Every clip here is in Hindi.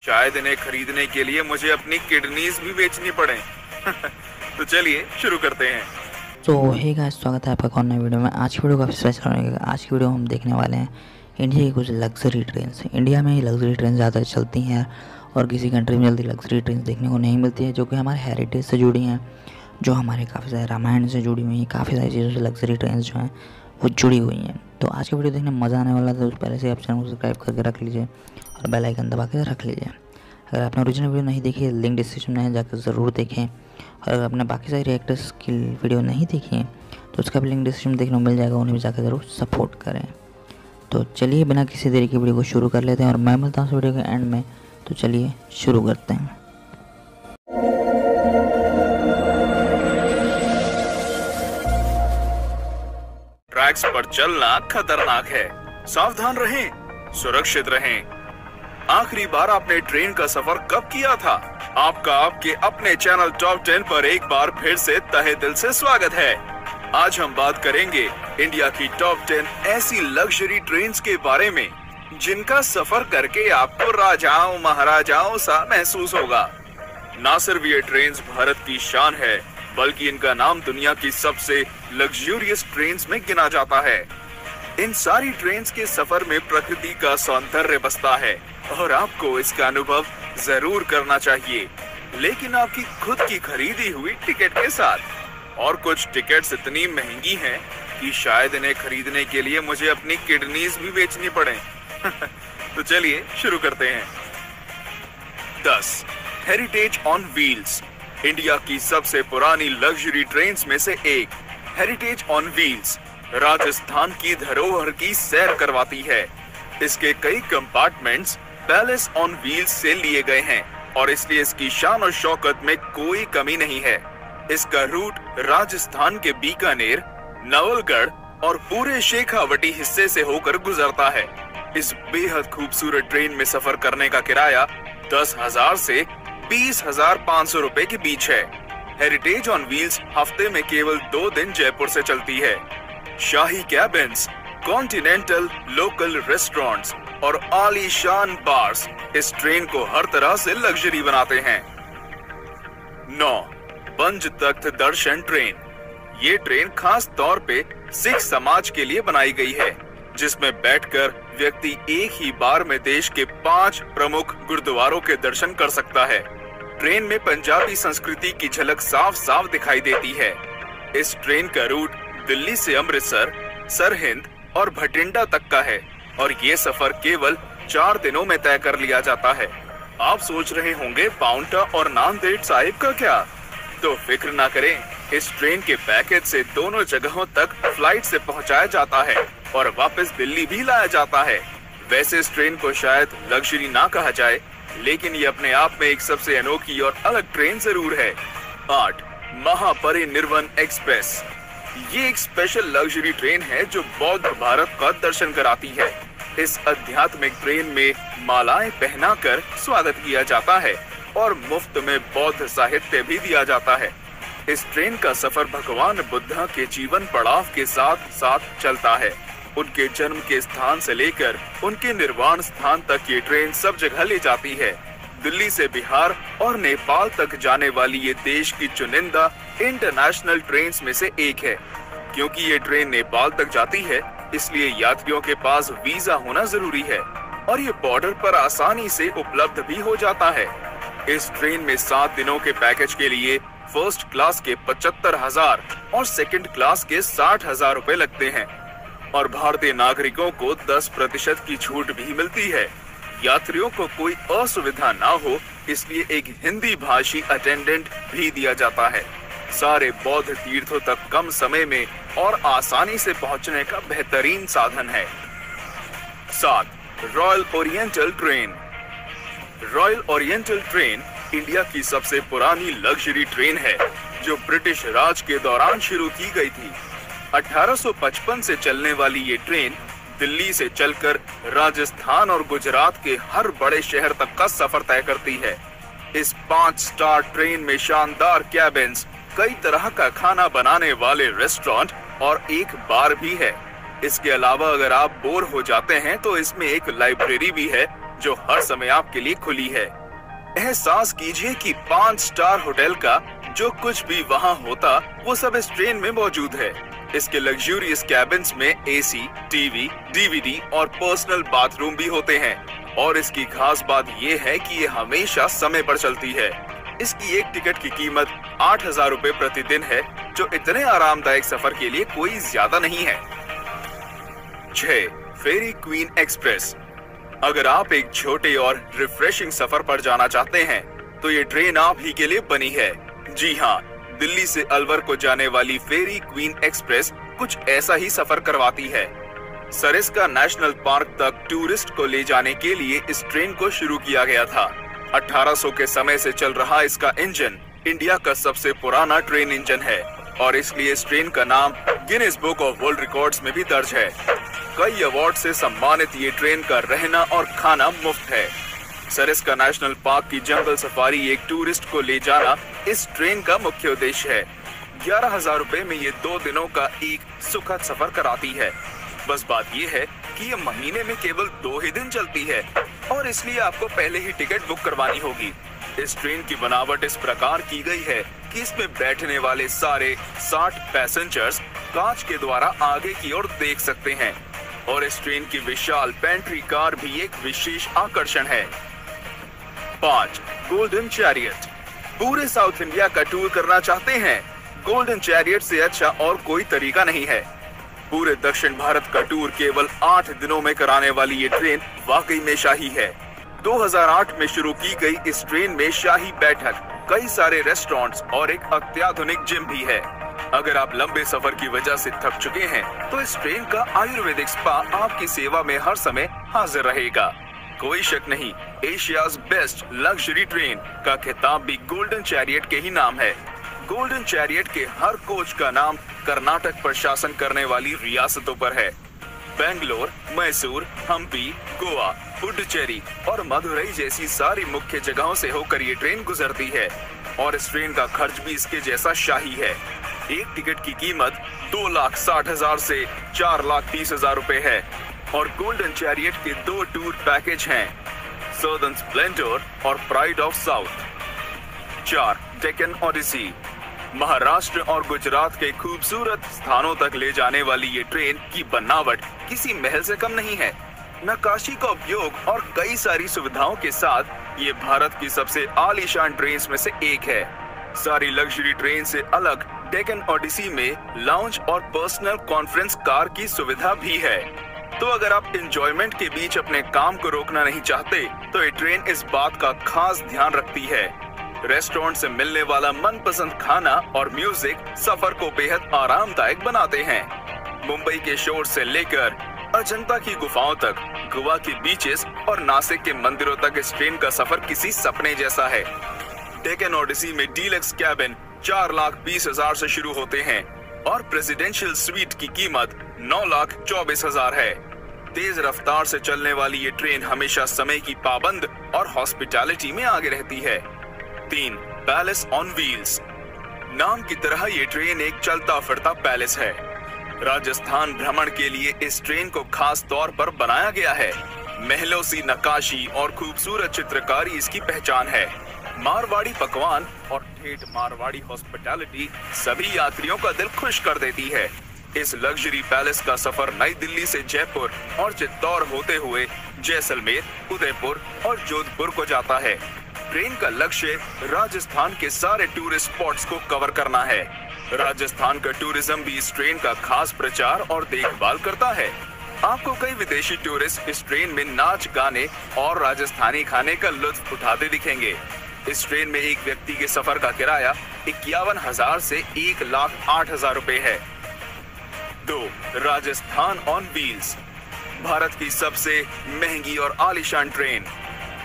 शायद इन्हें खरीदने के लिए मुझे अपनी किडनीज भी बेचनी पड़े। तो चलिए शुरू करते हैं। तो हे गाइस, स्वागत है आपका एक और नई वीडियो में। आज की वीडियो काफ़ी स्पेशल होने आज की वीडियो हम देखने वाले हैं इंडिया की कुछ लग्जरी ट्रेन्स। इंडिया में ही लग्जरी ट्रेन ज़्यादा चलती हैं और किसी कंट्री में जल्दी लग्जरी ट्रेन देखने को नहीं मिलती है, जो कि हमारे हेरिटेज से जुड़ी हैं, जो हमारे काफ़ी सारे रामायण से जुड़ी हुई हैं। काफ़ी सारी चीज़ों से लग्जरी ट्रेन जो हैं वो जुड़ी हुई हैं। तो आज की वीडियो देखने में मज़ा आने वाला था। तो पहले से आप चैनल को सब्सक्राइब करके रख लीजिए और बेल आइकन दबा के रख लीजिए। अगर आपने ओरिजिनल वीडियो नहीं देखी है, लिंक डिस्क्रिप्शन में है, जाकर ज़रूर देखें। और अगर आपने बाकी सारी रिएक्टर्स की वीडियो नहीं देखी है तो उसका भी लिंक डिस्क्रिप्शन में देखने को मिल जाएगा, उन्हें भी जाकर ज़रूर सपोर्ट करें। तो चलिए बिना किसी देरी की वीडियो को शुरू कर लेते हैं और मैं मिलता हूँ वीडियो के एंड में। तो चलिए शुरू करते हैं। ट्रैक्स पर चलना खतरनाक है, सावधान रहें, सुरक्षित रहें। आखिरी बार आपने ट्रेन का सफर कब किया था? आपका आपके अपने चैनल टॉप 10 पर एक बार फिर से तहे दिल से स्वागत है। आज हम बात करेंगे इंडिया की टॉप 10 ऐसी लग्जरी ट्रेन्स के बारे में जिनका सफर करके आपको राजाओं महाराजाओं सा महसूस होगा। ना सिर्फ ये ट्रेन्स भारत की शान है, बल्कि इनका नाम दुनिया की सबसे लग्जरियस ट्रेन्स में गिना जाता है। इन सारी ट्रेन्स के सफर में प्रकृति का सौंदर्य बसता है और आपको इसका अनुभव जरूर करना चाहिए, लेकिन आपकी खुद की खरीदी हुई टिकट के साथ। और कुछ टिकट्स इतनी महंगी हैं कि शायद इन्हें खरीदने के लिए मुझे अपनी किडनीज भी बेचनी पड़े। तो चलिए शुरू करते हैं। 10 हेरिटेज ऑन व्हील्स। इंडिया की सबसे पुरानी लग्जरी ट्रेन्स में से एक हेरिटेज ऑन व्हील्स राजस्थान की धरोहर की सैर करवाती है। इसके कई कंपार्टमेंट्स पैलेस ऑन व्हील्स से लिए गए हैं और इसलिए इसकी शान और शौकत में कोई कमी नहीं है। इसका रूट राजस्थान के बीकानेर, नवलगढ़ और पूरे शेखावटी हिस्से से होकर गुजरता है। इस बेहद खूबसूरत ट्रेन में सफर करने का किराया 10,000 से 20,500 रुपए के बीच है। हेरिटेज ऑन व्हील्स हफ्ते में केवल 2 दिन जयपुर से चलती है। शाही कैबिन्स, कॉन्टिनेंटल लोकल रेस्टोरेंट्स और आलीशान बार्स इस ट्रेन को हर तरह से लग्जरी बनाते हैं। 9 पंच तख्त दर्शन ट्रेन। ये ट्रेन खास तौर पे सिख समाज के लिए बनाई गई है, जिसमें बैठकर व्यक्ति एक ही बार में देश के 5 प्रमुख गुरुद्वारों के दर्शन कर सकता है। ट्रेन में पंजाबी संस्कृति की झलक साफ साफ दिखाई देती है। इस ट्रेन का रूट दिल्ली से अमृतसर, सरहिंद और भटिंडा तक का है और ये सफर केवल 4 दिनों में तय कर लिया जाता है। आप सोच रहे होंगे पाउंटा और नांदेड़ साहिब का क्या? तो फिक्र ना करें, इस ट्रेन के पैकेज से दोनों जगहों तक फ्लाइट से पहुंचाया जाता है और वापस दिल्ली भी लाया जाता है। वैसे इस ट्रेन को शायद लग्जरी ना कहा जाए, लेकिन ये अपने आप में एक सबसे अनोखी और अलग ट्रेन जरूर है। 8 महापरिनिर्वाण एक्सप्रेस। ये एक स्पेशल लग्जरी ट्रेन है जो बौद्ध भारत का दर्शन कराती है। इस आध्यात्मिक ट्रेन में मालाएं पहनाकर स्वागत किया जाता है और मुफ्त में बौद्ध साहित्य भी दिया जाता है। इस ट्रेन का सफर भगवान बुद्धा के जीवन पड़ाव के साथ साथ चलता है। उनके जन्म के स्थान से लेकर उनके निर्वाण स्थान तक ये ट्रेन सब जगह ले जाती है। दिल्ली से बिहार और नेपाल तक जाने वाली ये देश की चुनिंदा इंटरनेशनल ट्रेन्स में से एक है। क्योंकि ये ट्रेन नेपाल तक जाती है, इसलिए यात्रियों के पास वीजा होना जरूरी है और ये बॉर्डर पर आसानी से उपलब्ध भी हो जाता है। इस ट्रेन में 7 दिनों के पैकेज के लिए फर्स्ट क्लास के 75,000 और सेकंड क्लास के 60,000 रुपए लगते हैं और भारतीय नागरिकों को 10% की छूट भी मिलती है। यात्रियों को कोई असुविधा ना हो, इसलिए एक हिंदी भाषी अटेंडेंट भी दिया जाता है। सारे बौद्ध तीर्थों तक कम समय में और आसानी से पहुंचने का बेहतरीन साधन है। 7 royal oriental train. Royal oriental train India की सबसे पुरानी लग्जरी ट्रेन है, जो ब्रिटिश राज के दौरान शुरू की गई थी। 1855 से चलने वाली ये ट्रेन दिल्ली से चलकर राजस्थान और गुजरात के हर बड़े शहर तक का सफर तय करती है। इस 5 स्टार ट्रेन में शानदार कैबिन्स, कई तरह का खाना बनाने वाले रेस्टोरेंट और एक बार भी है। इसके अलावा अगर आप बोर हो जाते हैं तो इसमें एक लाइब्रेरी भी है, जो हर समय आपके लिए खुली है। एहसास कीजिए कि 5 स्टार होटल का जो कुछ भी वहाँ होता वो सब इस ट्रेन में मौजूद है। इसके लग्जूरियस कैबिन्स में एसी, टीवी, डीवीडी और पर्सनल बाथरूम भी होते हैं। और इसकी खास बात ये है कि ये हमेशा समय पर चलती है। इसकी एक टिकट की कीमत 8,000 रुपए प्रतिदिन है, जो इतने आरामदायक सफर के लिए कोई ज्यादा नहीं है। 6. फेरी क्वीन एक्सप्रेस। अगर आप एक छोटे और रिफ्रेशिंग सफर पर जाना चाहते हैं तो ये ट्रेन आप ही के लिए बनी है। जी हाँ, दिल्ली से अलवर को जाने वाली फेरी क्वीन एक्सप्रेस कुछ ऐसा ही सफर करवाती है। सरिस्का नेशनल पार्क तक टूरिस्ट को ले जाने के लिए इस ट्रेन को शुरू किया गया था। 1800 के समय से चल रहा इसका इंजन इंडिया का सबसे पुराना ट्रेन इंजन है और इसलिए इस ट्रेन का नाम Guinness book of world records में भी दर्ज है। कई अवार्ड से सम्मानित ये ट्रेन का रहना और खाना मुफ्त है। सरिस्का नेशनल पार्क की जंगल सफारी एक टूरिस्ट को ले जाना इस ट्रेन का मुख्य उद्देश्य है। 11,000 रुपए में ये 2 दिनों का एक सुखद सफर कराती है। बस बात ये है कि ये महीने में केवल 2 ही दिन चलती है और इसलिए आपको पहले ही टिकट बुक करवानी होगी। इस ट्रेन की बनावट इस प्रकार की गई है कि इसमें बैठने वाले सारे 60 पैसेंजर्स कांच के द्वारा आगे की ओर देख सकते हैं और इस ट्रेन की विशाल पेंट्री कार भी एक विशेष आकर्षण है। 5. Golden chariot. पूरे साउथ इंडिया का टूर करना चाहते हैं? गोल्डन चैरियट से अच्छा और कोई तरीका नहीं है। पूरे दक्षिण भारत का टूर केवल 8 दिनों में कराने वाली ये ट्रेन वाकई में शाही है। 2008 में शुरू की गई इस ट्रेन में शाही बैठक, कई सारे रेस्टोरेंट्स और एक अत्याधुनिक जिम भी है। अगर आप लंबे सफर की वजह से थक चुके हैं तो इस ट्रेन का आयुर्वेदिक स्पा आपकी सेवा में हर समय हाजिर रहेगा। कोई शक नहीं, एशियाज बेस्ट लग्जरी ट्रेन का खिताब भी गोल्डन चैरियट के ही नाम है। गोल्डन चैरियट के हर कोच का नाम कर्नाटक पर शासन करने वाली रियासतों पर है। बेंगलोर, मैसूर, हम्पी, गोवा, पुडुचेरी और मदुरई जैसी सारी मुख्य जगहों से होकर ये ट्रेन गुजरती है और इस ट्रेन का खर्च भी इसके जैसा शाही है। एक टिकट की कीमत 2,60,000 से 4,30,000 रुपए है और गोल्डन चैरियट के 2 टूर पैकेज हैं, सदर्न स्प्लेंडर और pride of south. 4. Deccan odyssey. Maharashtra और गुजरात के खूबसूरत स्थानों तक ले जाने वाली ये ट्रेन की बनावट किसी महल से कम नहीं है। नक्काशी का उपयोग और कई सारी सुविधाओं के साथ ये भारत की सबसे आलीशान ट्रेन में से एक है। सारी लग्जरी ट्रेन से अलग डेक्कन ओडिसी में लाउंज और पर्सनल कॉन्फ्रेंस कार की सुविधा भी है। तो अगर आप एंजॉयमेंट के बीच अपने काम को रोकना नहीं चाहते तो ये ट्रेन इस बात का खास ध्यान रखती है। रेस्टोरेंट से मिलने वाला मनपसंद खाना और म्यूजिक सफर को बेहद आरामदायक बनाते हैं। मुंबई के शोर से लेकर अजंता की गुफाओं तक, गोवा के बीचेस और नासिक के मंदिरों तक इस ट्रेन का सफर किसी सपने जैसा है। डेक्कन ओडिसी में डीलक्स कैबिन 4,20,000 से शुरू होते हैं और प्रेसिडेंशियल स्वीट की कीमत 9,24,000 है। तेज रफ्तार से चलने वाली ये ट्रेन हमेशा समय की पाबंद और हॉस्पिटैलिटी में आगे रहती है। 3. Palace on wheels. नाम की तरह ये ट्रेन एक चलता फिरता पैलेस है। राजस्थान भ्रमण के लिए इस ट्रेन को खास तौर पर बनाया गया है। महलों सी नक्काशी और खूबसूरत चित्रकारी इसकी पहचान है। मारवाड़ी पकवान और ठेठ मारवाड़ी हॉस्पिटैलिटी सभी यात्रियों का दिल खुश कर देती है। इस लग्जरी पैलेस का सफर नई दिल्ली से जयपुर और चित्तौड़ होते हुए जैसलमेर, उदयपुर और जोधपुर को जाता है। ट्रेन का लक्ष्य राजस्थान के सारे टूरिस्ट स्पॉट्स को कवर करना है। राजस्थान का टूरिज्म भी इस ट्रेन का खास प्रचार और देखभाल करता है। आपको कई विदेशी टूरिस्ट इस ट्रेन में नाच गाने और राजस्थानी खाने का लुत्फ उठाते दिखेंगे। इस ट्रेन में एक व्यक्ति के सफर का किराया 51,000 से 1,08,000 रुपए है। 2. Rajasthan on wheels. भारत की सबसे महंगी और आलीशान ट्रेन,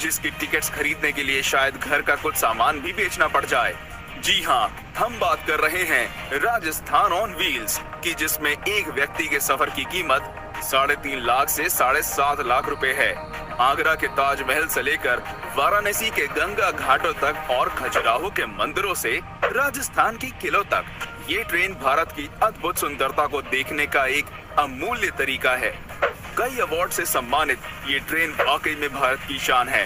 जिसकी टिकट्स खरीदने के लिए शायद घर का कुछ सामान भी बेचना पड़ जाए। जी हाँ, हम बात कर रहे हैं राजस्थान ऑन व्हील्स की, जिसमें एक व्यक्ति के सफर की कीमत 3.5 लाख से 7.5 लाख रुपए है। आगरा के ताजमहल से लेकर वाराणसी के गंगा घाटों तक और खजुराहो के मंदिरों से राजस्थान के किलों तक, ये ट्रेन भारत की अद्भुत सुंदरता को देखने का एक अमूल्य तरीका है। कई अवार्ड से सम्मानित ये ट्रेन वाकई में भारत की शान है।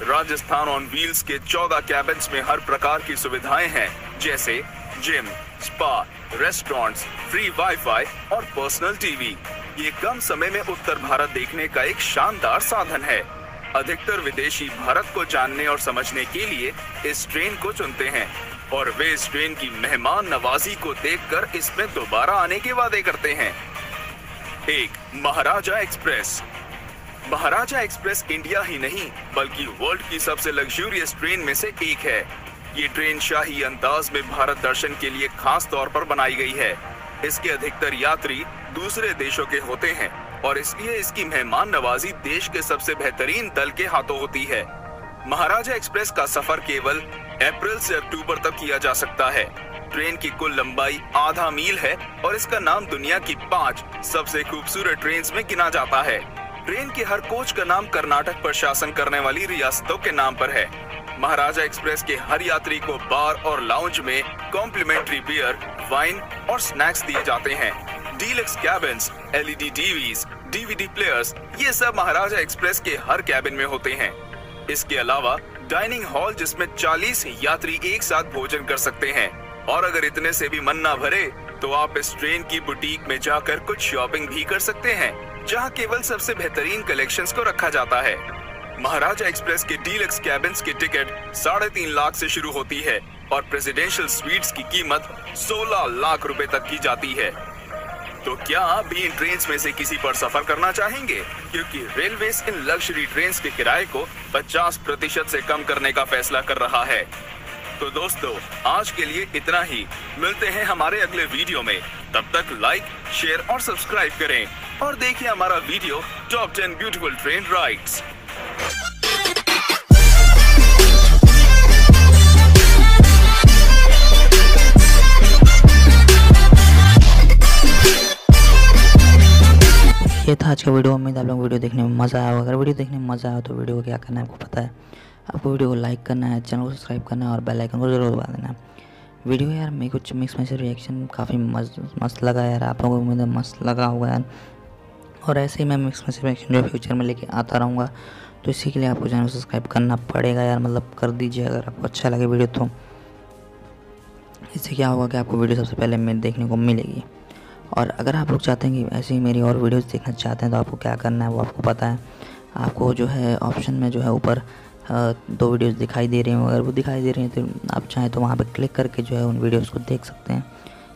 राजस्थान ऑन व्हील्स के 14 कैबिन्स में हर प्रकार की सुविधाएं हैं, जैसे gym, spa, restaurants, free wifi और पर्सनल टीवी। ये कम समय में उत्तर भारत देखने का एक शानदार साधन है। अधिकतर विदेशी भारत को जानने और समझने के लिए इस ट्रेन को चुनते हैं और वे इस ट्रेन की मेहमान नवाजी को देखकर इसमें दोबारा आने के वादे करते हैं। 1. महाराजा एक्सप्रेस। महाराजा एक्सप्रेस इंडिया ही नहीं बल्कि वर्ल्ड की सबसे लग्जूरियस ट्रेन में से एक है। ये ट्रेन शाही अंदाज में भारत दर्शन के लिए खास तौर पर बनाई गई है। इसके अधिकतर यात्री दूसरे देशों के होते हैं और इसलिए इसकी मेहमान नवाजी देश के सबसे बेहतरीन दल के हाथों होती है। महाराजा एक्सप्रेस का सफर केवल अप्रैल से अक्टूबर तक किया जा सकता है। ट्रेन की कुल लंबाई आधा मील है और इसका नाम दुनिया की 5 सबसे खूबसूरत ट्रेन में गिना जाता है। ट्रेन के हर कोच का नाम कर्नाटक पर शासन करने वाली रियासतों के नाम पर है। महाराजा एक्सप्रेस के हर यात्री को बार और लाउंज में कॉम्प्लीमेंट्री बियर, वाइन और स्नैक्स दिए जाते हैं। Deluxe cabins, LED TVs, DVD players, ये सब महाराजा एक्सप्रेस के हर कैबिन में होते हैं। इसके अलावा डाइनिंग हॉल जिसमें 40 यात्री एक साथ भोजन कर सकते हैं और अगर इतने से भी मन ना भरे तो आप इस ट्रेन की बुटीक में जाकर कुछ शॉपिंग भी कर सकते हैं, जहां केवल सबसे बेहतरीन कलेक्शंस को रखा जाता है। महाराजा एक्सप्रेस के डीलक्स कैबिन्स की टिकट 3.5 लाख से शुरू होती है और प्रेसिडेंशियल स्वीट्स की कीमत 16 लाख रुपए तक की जाती है। तो क्या आप भी इन ट्रेन्स में से किसी पर सफर करना चाहेंगे? क्योंकि रेलवेज इन लग्जरी ट्रेन्स के किराए को 50% से कम करने का फैसला कर रहा है। तो दोस्तों, आज के लिए इतना ही। मिलते हैं हमारे अगले वीडियो में। तब तक लाइक, शेयर और सब्सक्राइब करें और देखिए हमारा video top 10 beautiful train rides. ये था आज का वीडियो। उम्मीद आप लोग वीडियो देखने में मज़ा आया होगा। अगर वीडियो देखने में मज़ा आया तो वीडियो को क्या करना है आपको पता है। आपको वीडियो को लाइक करना है, चैनल को सब्सक्राइब करना है और बेल आइकन को जरूर दबा देना है। वीडियो यार मेरे कुछ मिक्स मैच रिएक्शन काफ़ी मस्त लगा यार, आप लोगों को उम्मीद है मस्त लगा होगा यार। और ऐसे ही मैं मिक्स मैच रिएक्शन जो फ्यूचर में लेके आता रहूँगा, तो इसी के लिए आपको चैनल को सब्सक्राइब करना पड़ेगा यार, मतलब कर दीजिए अगर आपको अच्छा लगे वीडियो तो। इससे क्या होगा कि आपको वीडियो सबसे पहले मेरे देखने को मिलेगी। और अगर आप लोग चाहते हैं कि ऐसी मेरी और वीडियोस देखना चाहते हैं तो आपको क्या करना है वो आपको पता है। आपको जो है ऑप्शन में जो है ऊपर 2 वीडियोस दिखाई दे रही हैं, अगर वो दिखाई दे रही हैं तो आप चाहें तो वहाँ पे क्लिक करके जो है उन वीडियोस को देख सकते हैं।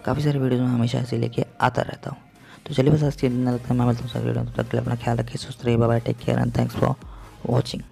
काफ़ी सारी वीडियोस में हमेशा ऐसे लेके आता रहता हूँ। तो चलिए बस आज के दिन लगता है, मैं मिलता हूँ सर वीडियो। तब तक अपना ख्याल रखिए, सुस्त रहिए, bye bye, take care and thanks for watching.